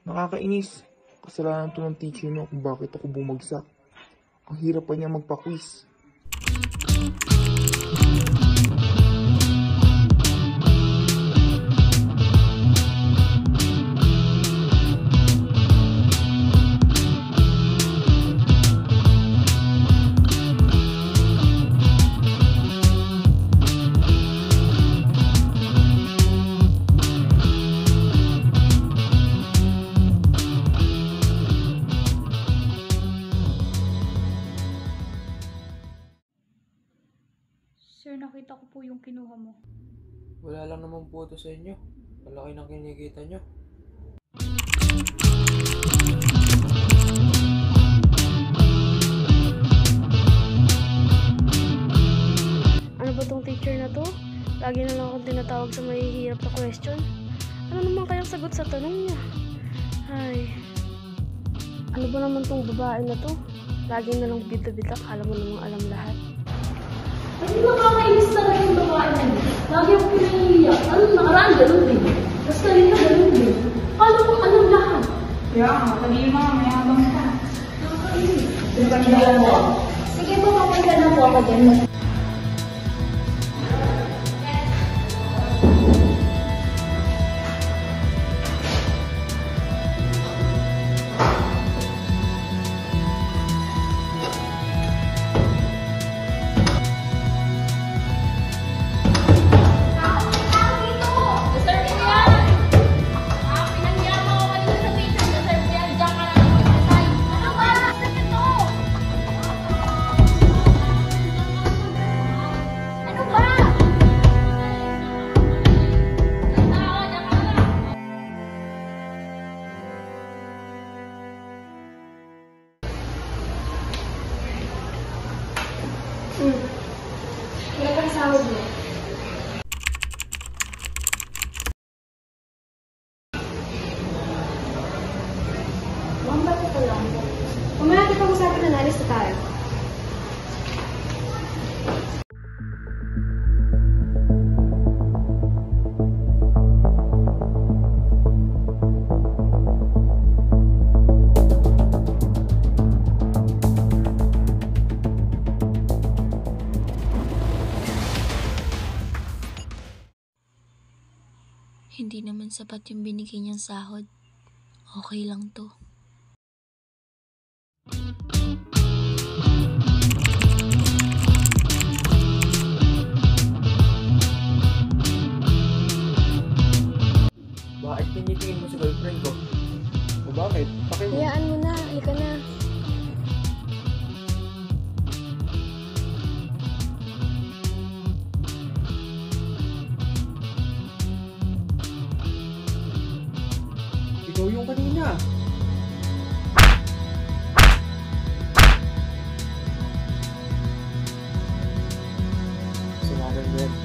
Nakakainis. Kasalanan to ng teacher niyo kung bakit ako bumagsak. Ang hirap pa niya magpa-quiz. Sir, nakita ko po yung kinuha mo. Wala lang naman po ito sa inyo. Malaki ng kinikita nyo. Ano ba tong teacher na to? Lagi na lang akong tinatawag sa mahihirap na question. Ano naman kayang sagot sa tanong niya? Ay, ano ba naman tong babae na to? Lagi na lang bita-bita, alam mo namang alam lahat. Ay, nakakainis talaga yung babae na yun. Lagi ako pinangiiyak. Ano, nakaraan, ganun din. Tapos kanina, ganun din. Kala mo alam lahat. Kaya nga, kanina mayabang ka. Nakakainis. Pinagkakilala mo? Sige po, kapagka na po ako din. Wala kang sahod mo. Mambat ko lang. Mamaya kita mo sabi na nalis na tayo. Hindi naman sapat yung binigay niyang sahod. Okay lang to. Bakit tinitingin mo si girlfriend ko? O bakit? Hayaan mo na, halika na. Ikaw yung kanina. Kasalanan mo yan.